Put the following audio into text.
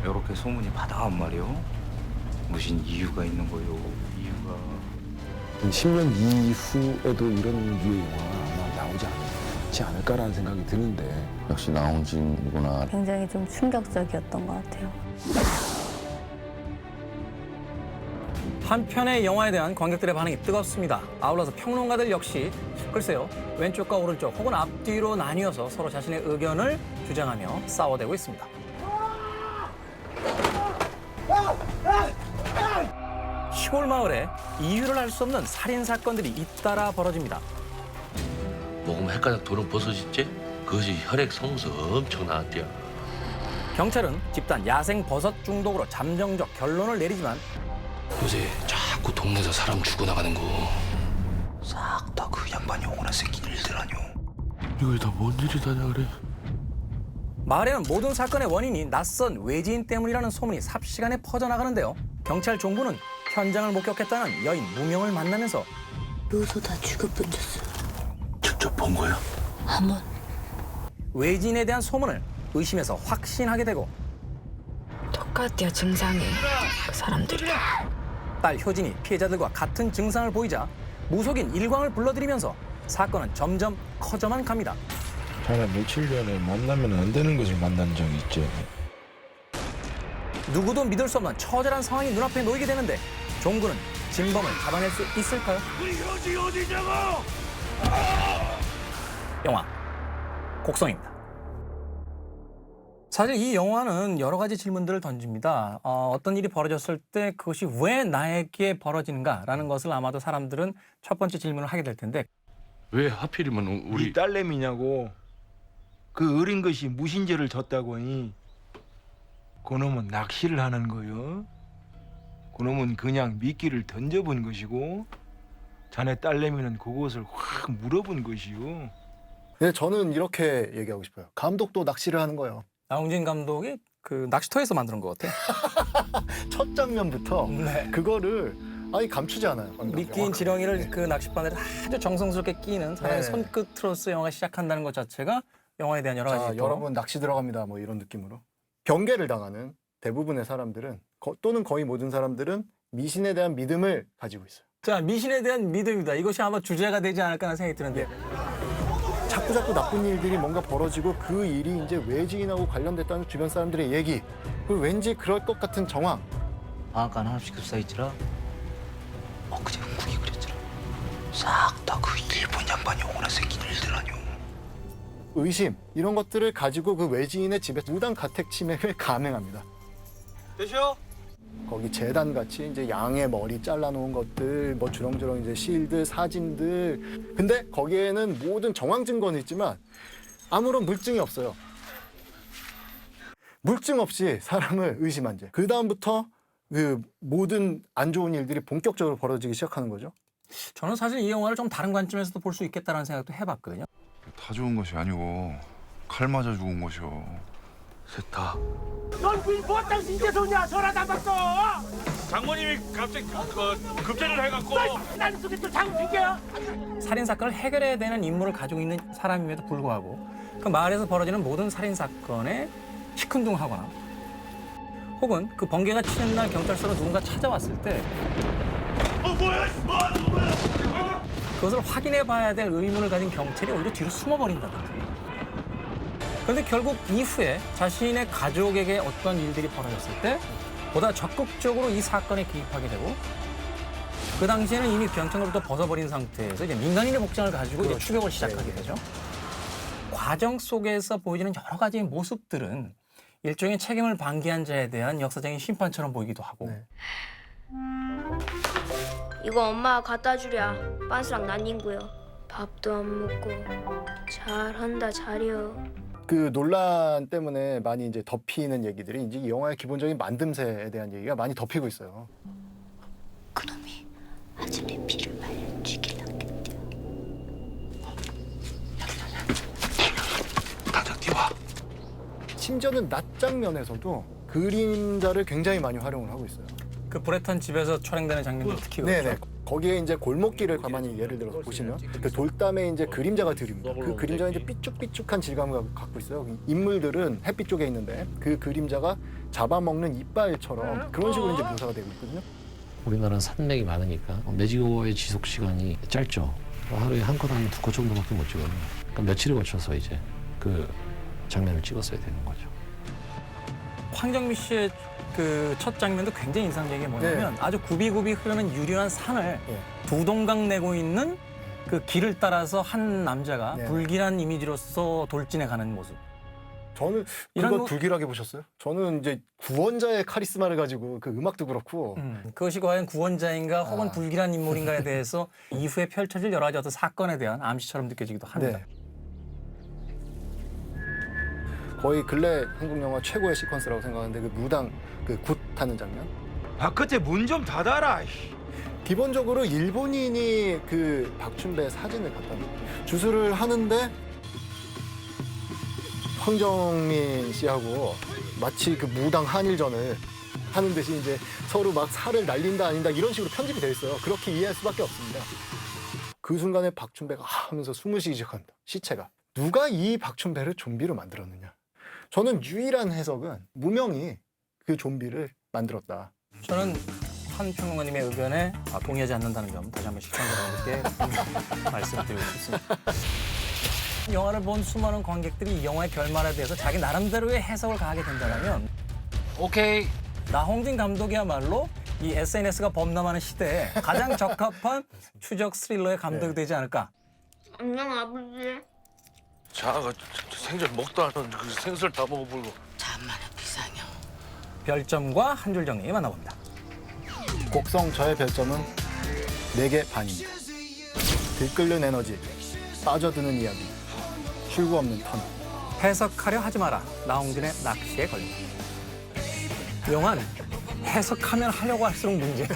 이렇게 소문이 바다한 말이오. 무슨 이유가 있는 거요? 이유가. 10년 이후에도 이런 류의 영화가 아마 나오지 않을까라는 생각이 드는데 역시 나온진이구나. 굉장히 좀 충격적이었던 것 같아요. 한편의 영화에 대한 관객들의 반응이 뜨겁습니다. 아울러서 평론가들 역시 글쎄요, 왼쪽과 오른쪽 혹은 앞뒤로 나뉘어서 서로 자신의 의견을 주장하며 싸워대고 있습니다. 시골 마을에 이유를 알 수 없는 살인 사건들이 잇따라 벌어집니다. 먹으면 헷가닥 도는 버섯이지? 그것이 혈액 성서 엄청 나왔대요. 경찰은 집단 야생 버섯 중독으로 잠정적 결론을 내리지만 요새 자꾸 동네에서 사람 죽어나가는 거 싹 다 그 양반이 오거나 새끼 일들 아니오. 이거 다 뭔 일이다냐 그래? 마을에는 모든 사건의 원인이 낯선 외지인 때문이라는 소문이 삽시간에 퍼져나가는데요. 경찰 종부는 현장을 목격했다는 여인 무명을 만나면서 요소 다 죽어버렸어. 직접 본 거야? 한번 외지인에 대한 소문을 의심해서 확신하게 되고 똑같아요, 증상이. 그 사람들이. 딸 효진이 피해자들과 같은 증상을 보이자 무속인 일광을 불러들이면서 사건은 점점 커져만 갑니다. 사람 며칠 전에 만나면 안 되는 것을 만난 적이 있죠. 누구도 믿을 수 없는 처절한 상황이 눈앞에 놓이게 되는데 종구는 진범을 잡아낼 수 있을까요? 영화 곡성입니다. 사실 이 영화는 여러 가지 질문들을 던집니다. 어떤 일이 벌어졌을 때 그것이 왜 나에게 벌어지는가라는 것을 아마도 사람들은 첫 번째 질문을 하게 될 텐데 왜 하필이면 우리 우리 딸내미냐고. 그 어린 것이 무신죄를 졌다고 하니 그놈은 낚시를 하는 거요. 그놈은 그냥 미끼를 던져본 것이고 자네 딸내미는 그것을 확 물어본 것이요. 근데 저는 이렇게 얘기하고 싶어요. 감독도 낚시를 하는 거예요. 나홍진 감독이 그 낚시터에서 만드는 것 같아. 첫 장면부터 네. 그거를 아니 감추지 않아요. 미끼인 지렁이를 그 낚싯바늘에 아주 정성스럽게 끼는 사람의 네. 손끝으로서 영화가 시작한다는 것 자체가 영화에 대한 여러 가지 자, 여러분 낚시 들어갑니다. 뭐 이런 느낌으로. 병계를 당하는 대부분의 사람들은 또는 거의 모든 사람들은 미신에 대한 믿음을 가지고 있어요. 자, 미신에 대한 믿음이다. 이것이 아마 주제가 되지 않을까 하는 생각이 드는데 자꾸 나쁜 일들이 뭔가 벌어지고 그 일이 이제 외지인하고 관련됐다는 주변 사람들의 얘기. 그리고 왠지 그럴 것 같은 정황. 방앗간 하나씩 급사있지라. 그제 흥국이 그랬더라. 싹 다 그 일본 양반이 오거나 새끼 일들 아니오. 의심 이런 것들을 가지고 그 외지인의 집에 무단 가택 침해를 감행합니다. 되셔? 거기 재단 같이 이제 양의 머리 잘라놓은 것들, 뭐 주렁주렁 이제 실들, 사진들. 근데 거기에는 모든 정황 증거는 있지만 아무런 물증이 없어요. 물증 없이 사람을 의심한 죄. 그 다음부터 그 모든 안 좋은 일들이 본격적으로 벌어지기 시작하는 거죠. 저는 사실 이 영화를 좀 다른 관점에서도 볼 수 있겠다는 생각도 해봤거든요. 다 죽은 것이 아니고 칼 맞아 죽은 것이오. 셋다 장모님이 갑자기 급제를 해갖고 살인 사건을 해결해야 되는 임무를 가지고 있는 사람임에도 불구하고 그 마을에서 벌어지는 모든 살인 사건에 시큰둥하거나 혹은 그 번개가 치는 날 경찰서로 누군가 찾아왔을 때 그것을 확인해 봐야 될 의문을 가진 경찰이 오히려 뒤로 숨어버린다든지. 그런데 결국 이후에 자신의 가족에게 어떤 일들이 벌어졌을 때 보다 적극적으로 이 사건에 개입하게 되고 그 당시에는 이미 병천으로부터 벗어버린 상태에서 이제 민간인의 복장을 가지고 이제 추격을 시작하게 되죠. 과정 속에서 보여지는 여러 가지 모습들은 일종의 책임을 방기한 자에 대한 역사적인 심판처럼 보이기도 하고 네. 이거 엄마가 갖다 주랴. 빤스랑 난닝구요. 밥도 안 먹고 잘한다 잘이여. 그 논란 때문에 많이 이제 덮이는 얘기들이 이제 이 영화의 기본적인 만듦새에 대한 얘기가 많이 덮이고 있어요. 그놈이 아줌의 피를 말려 죽이려겠대요. 다들 뛰와. 심지어는 낮 장면에서도 그림자를 굉장히 많이 활용을 하고 있어요. 그 브레턴 집에서 촬영되는 장면도 특히 네네. 그렇죠. 거기에 이제 골목길을 가만히 예를 들어서 보시면 그 돌담에 이제 그림자가 드립니다. 그 그림자가 이제 삐쭉삐쭉한 질감을 갖고 있어요. 인물들은 햇빛 쪽에 있는데 그 그림자가 잡아먹는 이빨처럼 그런 식으로 이제 묘사가 되고 있거든요. 우리나라는 산맥이 많으니까 매직오어의 지속 시간이 짧죠. 하루에 한 컷, 한 두 컷 정도밖에 못 찍어요. 그러니까 며칠을 거쳐서 이제 그 장면을 찍었어야 되는 거죠. 황정민 씨의 그 첫 장면도 굉장히 인상적인 게 뭐냐면 아주 굽이굽이 흐르는 유려한 산을 두 동강 내고 있는 그 길을 따라서 한 남자가 불길한 이미지로서 돌진해 가는 모습. 저는 그거 불길하게 보셨어요? 저는 이제 구원자의 카리스마를 가지고 그 음악도 그렇고 그것이 과연 구원자인가 혹은 불길한 인물인가에 대해서 이후에 펼쳐질 여러 가지 어떤 사건에 대한 암시처럼 느껴지기도 합니다. 거의 근래 한국 영화 최고의 시퀀스라고 생각하는데 그 무당 그 굿 타는 장면. 바깥에 문 좀 닫아라. 기본적으로 일본인이 그 박춘배 사진을 갖다 놔요. 주술을 하는데 황정민 씨하고 마치 그 무당 한일전을 하는 듯이 이제 서로 막 살을 날린다 아닌다 이런 식으로 편집이 돼 있어요. 그렇게 이해할 수밖에 없습니다. 그 순간에 박춘배가 하면서 숨을 쉬기 시작합니다. 시체가. 누가 이 박춘배를 좀비로 만들었느냐. 저는 유일한 해석은 무명이 그 좀비를 만들었다. 저는 한 평론가님의 의견에 동의하지 않는다는 점 다시 한번 시청자분께 말씀드리고 싶습니다. 영화를 본 수많은 관객들이 이 영화의 결말에 대해서 자기 나름대로의 해석을 가하게 된다면 오케이. 나홍진 감독이야말로 이 SNS가 범람하는 시대에 가장 적합한 추적 스릴러의 감독이 되지 않을까. 안녕 아버지. 자가 생전 먹도 안 하는 그 생선을 다 먹어버리고. 잠만의 비상형. 별점과 한 줄 정리 만나봅니다. 곡성 저의 별점은 4개 반입니다. 들끓는 에너지, 빠져드는 이야기, 출구 없는 터널. 해석하려 하지 마라. 나홍진의 낚시에 걸린다. 영화는 해석하면 하려고 할수록 문제예요.